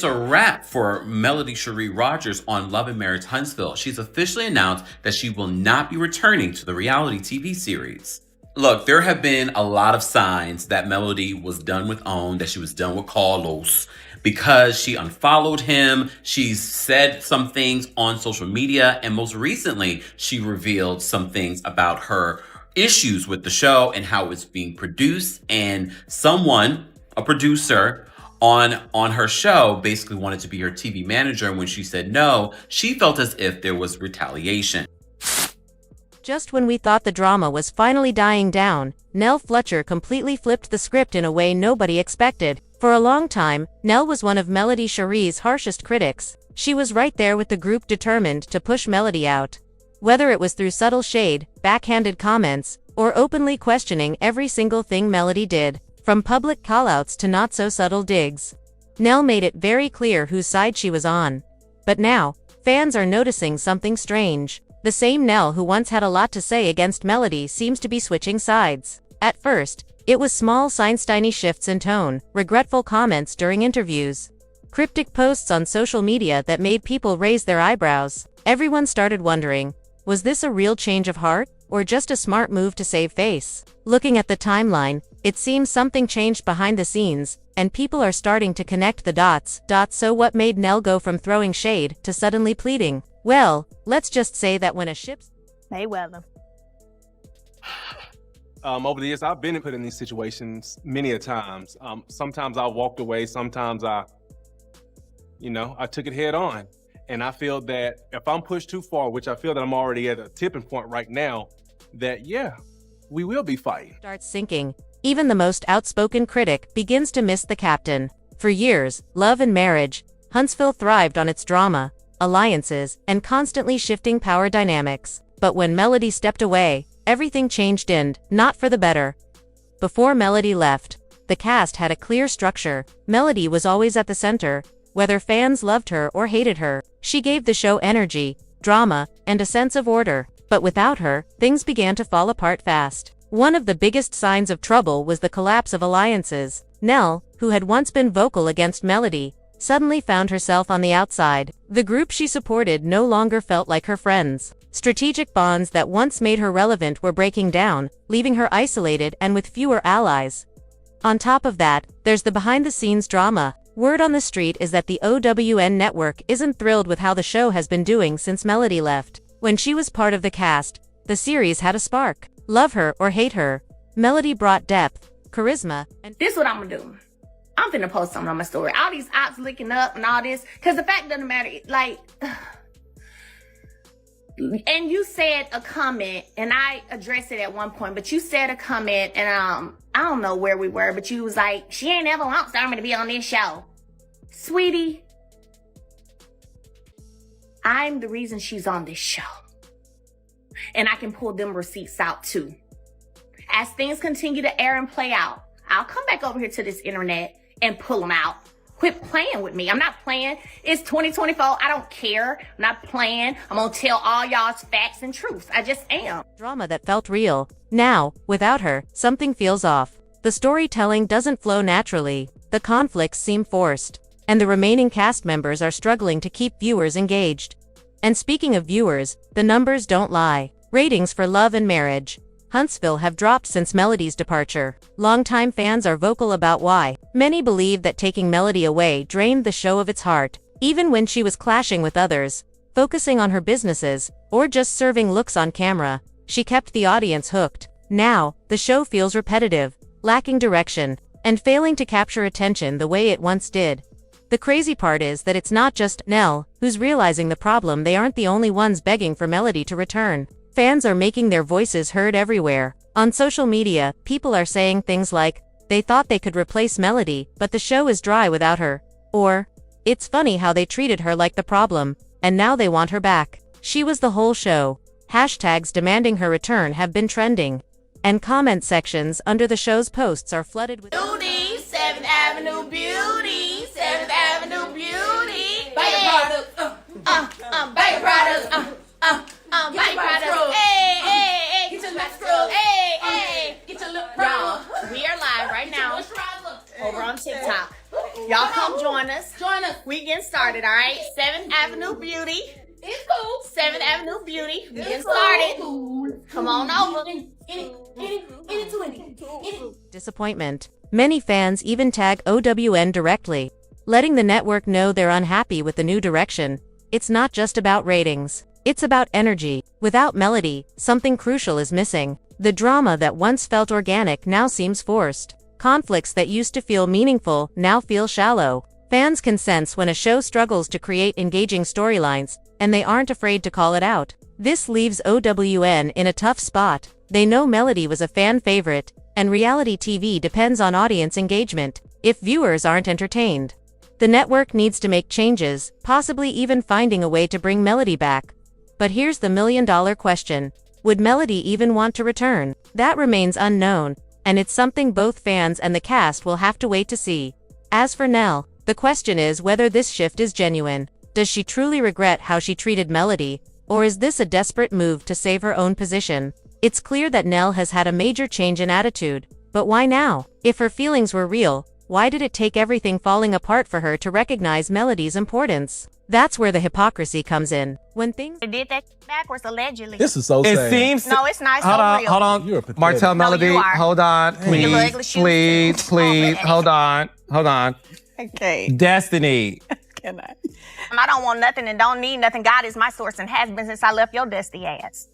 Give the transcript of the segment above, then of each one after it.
It's a wrap for Melody Shari Rogers on Love and Marriage Huntsville. She's officially announced that she will not be returning to the reality TV series. Look, there have been a lot of signs that Melody was done with OWN, that she was done with Carlos, because she unfollowed him. She's said some things on social media, and most recently, she revealed some things about her issues with the show and how it's being produced. And someone, a producer, on her show basically wanted to be her TV manager, and when she said no, she felt as if there was retaliation. Just when we thought the drama was finally dying down, Nell Fluchter completely flipped the script in a way nobody expected. For a long time, Nell was one of Melody Shari's harshest critics. She was right there with the group, determined to push Melody out. Whether it was through subtle shade, backhanded comments, or openly questioning every single thing Melody did, from public callouts to not-so-subtle digs, Nell made it very clear whose side she was on. But now, fans are noticing something strange. The same Nell who once had a lot to say against Melody seems to be switching sides. At first, it was small Einsteiny shifts in tone, regretful comments during interviews, cryptic posts on social media that made people raise their eyebrows. Everyone started wondering, was this a real change of heart, or just a smart move to save face? Looking at the timeline, it seems something changed behind the scenes, and people are starting to connect the dots. So what made Nell go from throwing shade to suddenly pleading? Well, let's just say that when a ship's Mayweather. Over the years, I've been put in these situations many a times. Sometimes I walked away, sometimes I took it head on. And I feel that if I'm pushed too far, which I feel that I'm already at a tipping point right now, that we will be fighting. Starts sinking. Even the most outspoken critic begins to miss the captain. For years, Love and Marriage, Huntsville thrived on its drama, alliances, and constantly shifting power dynamics. But when Melody stepped away, everything changed, and not for the better. Before Melody left, the cast had a clear structure. Melody was always at the center. Whether fans loved her or hated her, she gave the show energy, drama, and a sense of order. But without her, things began to fall apart fast. One of the biggest signs of trouble was the collapse of alliances. Nell, who had once been vocal against Melody, suddenly found herself on the outside. The group she supported no longer felt like her friends. Strategic bonds that once made her relevant were breaking down, leaving her isolated and with fewer allies. On top of that, there's the behind-the-scenes drama. Word on the street is that the OWN network isn't thrilled with how the show has been doing since Melody left. When she was part of the cast, the series had a spark. Love her or hate her, Melody brought depth, charisma, and This is what I'm gonna do. I'm finna post something on my story. All these ops licking up and all this, because the fact doesn't matter. Like, and you said a comment, and I addressed it at one point, but you said a comment, and I don't know where we were, but you was like, she ain't ever want Stormy to be on this show. Sweetie, I'm the reason she's on this show. And I can pull them receipts out too. As things continue to air and play out, I'll come back over here to this internet and pull them out. Quit playing with me. I'm not playing. It's 2024. I don't care. I'm not playing. I'm gonna tell all y'all's facts and truths. I just am. drama that felt real. Now, without her, something feels off. The storytelling doesn't flow naturally. The conflicts seem forced. And the remaining cast members are struggling to keep viewers engaged. And speaking of viewers, the numbers don't lie. Ratings for Love and Marriage, Huntsville have dropped since Melody's departure. Longtime fans are vocal about why. Many believe that taking Melody away drained the show of its heart. Even when she was clashing with others, focusing on her businesses, or just serving looks on camera, she kept the audience hooked. Now, the show feels repetitive, lacking direction, and failing to capture attention the way it once did. The crazy part is that it's not just Nell who's realizing the problem. They aren't the only ones begging for Melody to return. Fans are making their voices heard everywhere. On social media, people are saying things like, they thought they could replace Melody, but the show is dry without her. Or, it's funny how they treated her like the problem, and now they want her back. She was the whole show. Hashtags demanding her return have been trending. And comment sections under the show's posts are flooded with Beauty, 7th Avenue Beauty, 7th Avenue Beauty. Buy your products, buy your products, buy your products. Hey, get your lip scrub. Hey, get your lip y'all. We are live right now over on TikTok. Y'all come join us. We We getting started, all right? 7th Avenue Beauty. It's cool. 7th Avenue Beauty. We getting started. Come on over. Disappointment. Many fans even tag OWN directly, letting the network know they're unhappy with the new direction. It's not just about ratings. It's about energy. Without Melody, something crucial is missing. The drama that once felt organic now seems forced. Conflicts that used to feel meaningful now feel shallow. Fans can sense when a show struggles to create engaging storylines, and they aren't afraid to call it out. This leaves OWN in a tough spot. They know Melody was a fan favorite, and reality TV depends on audience engagement. If viewers aren't entertained, the network needs to make changes, possibly even finding a way to bring Melody back. But here's the million-dollar question. Would Melody even want to return? That remains unknown, and it's something both fans and the cast will have to wait to see. As for Nell, the question is whether this shift is genuine. Does she truly regret how she treated Melody, or is this a desperate move to save her own position? It's clear that Nell has had a major change in attitude, but why now? If her feelings were real, why did it take everything falling apart for her to recognize Melody's importance? That's where the hypocrisy comes in. When things They did that backwards, allegedly. This is so It sad. seems. No, it's not. It's Hold so on, real. hold on. You're a pathetic. Martell Melody, you are. hold on, Your little ugly please, shoes, please, too. please, Oh, hold on. Okay. Destiny, Can I don't want nothing and don't need nothing. God is my source and has been since I left your dusty ass.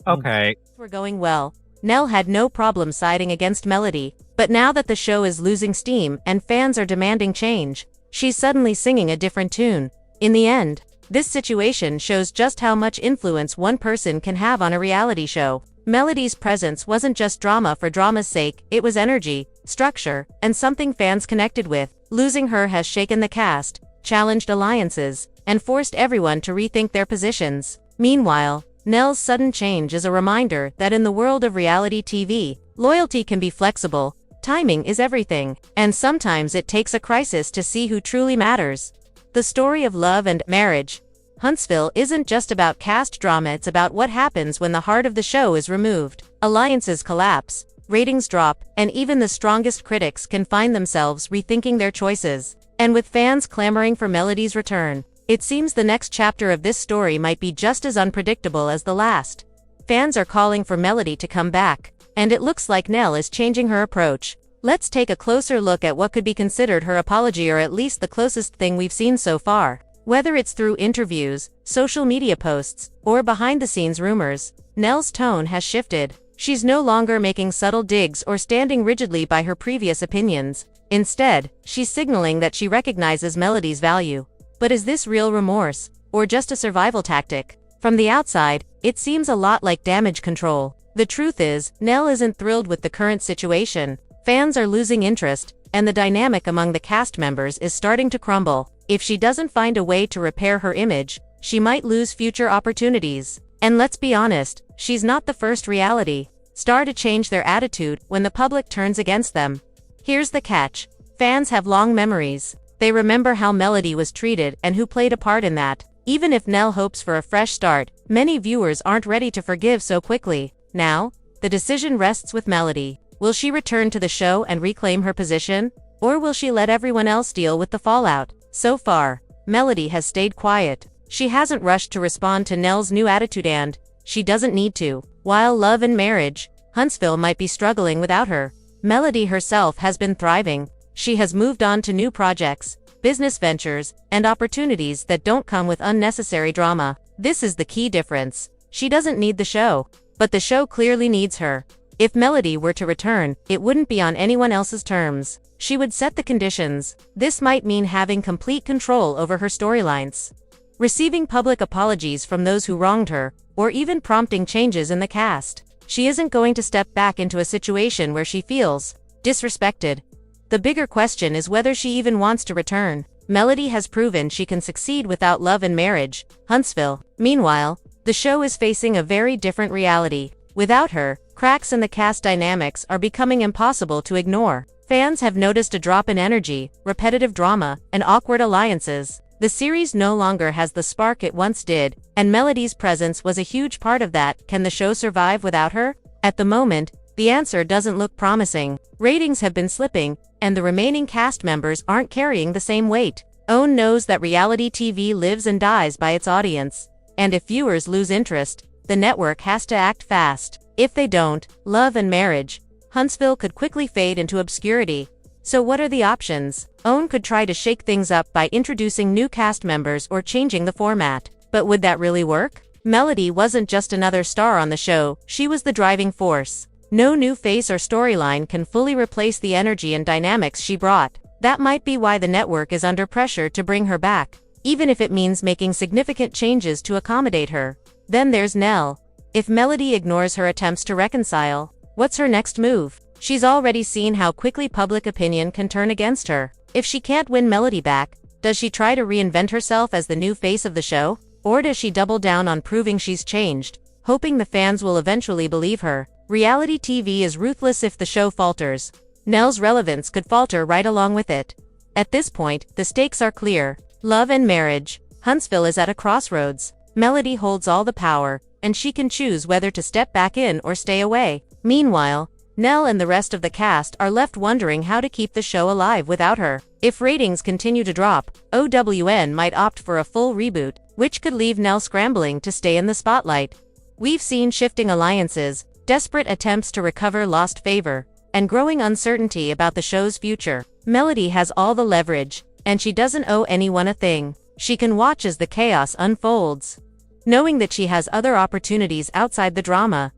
okay. were going well, Nell had no problem siding against Melody, but now that the show is losing steam and fans are demanding change, she's suddenly singing a different tune. In the end, this situation shows just how much influence one person can have on a reality show. Melody's presence wasn't just drama for drama's sake, it was energy, structure, and something fans connected with. Losing her has shaken the cast, challenged alliances, and forced everyone to rethink their positions. Meanwhile, Nell's sudden change is a reminder that in the world of reality TV, loyalty can be flexible, timing is everything, and sometimes it takes a crisis to see who truly matters. The story of love and marriage, Huntsville, isn't just about cast drama, it's about what happens when the heart of the show is removed. Alliances collapse, ratings drop, and even the strongest critics can find themselves rethinking their choices. And with fans clamoring for Melody's return, it seems the next chapter of this story might be just as unpredictable as the last. Fans are calling for Melody to come back, and it looks like Nell is changing her approach. Let's take a closer look at what could be considered her apology, or at least the closest thing we've seen so far. Whether it's through interviews, social media posts, or behind-the-scenes rumors, Nell's tone has shifted. She's no longer making subtle digs or standing rigidly by her previous opinions. Instead, she's signaling that she recognizes Melody's value. But is this real remorse, or just a survival tactic? From the outside, it seems a lot like damage control. The truth is, Nell isn't thrilled with the current situation. Fans are losing interest, and the dynamic among the cast members is starting to crumble. If she doesn't find a way to repair her image, she might lose future opportunities. And let's be honest, she's not the first reality star to change their attitude when the public turns against them. Here's the catch. Fans have long memories. They remember how Melody was treated and who played a part in that. Even if Nell hopes for a fresh start, many viewers aren't ready to forgive so quickly. Now, the decision rests with Melody. Will she return to the show and reclaim her position? Or will she let everyone else deal with the fallout? So far, Melody has stayed quiet. She hasn't rushed to respond to Nell's new attitude, and she doesn't need to. While love and marriage, Huntsville might be struggling without her, Melody herself has been thriving. She has moved on to new projects, business ventures, and opportunities that don't come with unnecessary drama. This is the key difference. She doesn't need the show, but the show clearly needs her. If Melody were to return, it wouldn't be on anyone else's terms. She would set the conditions. This might mean having complete control over her storylines, receiving public apologies from those who wronged her, or even prompting changes in the cast. She isn't going to step back into a situation where she feels disrespected. The bigger question is whether she even wants to return. Melody has proven she can succeed without love and marriage. Huntsville, meanwhile, the show is facing a very different reality. Without her, cracks in the cast dynamics are becoming impossible to ignore. Fans have noticed a drop in energy, repetitive drama, and awkward alliances. The series no longer has the spark it once did, and Melody's presence was a huge part of that. Can the show survive without her? At the moment, the answer doesn't look promising. Ratings have been slipping, and the remaining cast members aren't carrying the same weight. OWN knows that reality TV lives and dies by its audience. And if viewers lose interest, the network has to act fast. If they don't, Love and Marriage, Huntsville could quickly fade into obscurity. So what are the options? OWN could try to shake things up by introducing new cast members or changing the format. But would that really work? Melody wasn't just another star on the show, she was the driving force. No new face or storyline can fully replace the energy and dynamics she brought. That might be why the network is under pressure to bring her back, even if it means making significant changes to accommodate her. Then there's Nell. If Melody ignores her attempts to reconcile, what's her next move? She's already seen how quickly public opinion can turn against her. If she can't win Melody back, does she try to reinvent herself as the new face of the show? Or does she double down on proving she's changed, hoping the fans will eventually believe her? Reality TV is ruthless if the show falters. Nell's relevance could falter right along with it. At this point, the stakes are clear. Love and Marriage, Huntsville is at a crossroads. Melody holds all the power, and she can choose whether to step back in or stay away. Meanwhile, Nell and the rest of the cast are left wondering how to keep the show alive without her. If ratings continue to drop, OWN might opt for a full reboot, which could leave Nell scrambling to stay in the spotlight. We've seen shifting alliances, desperate attempts to recover lost favor, and growing uncertainty about the show's future. Melody has all the leverage, and she doesn't owe anyone a thing. She can watch as the chaos unfolds, knowing that she has other opportunities outside the drama.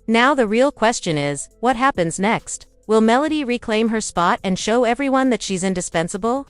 Now the real question is, what happens next? Will Melody reclaim her spot and show everyone that she's indispensable?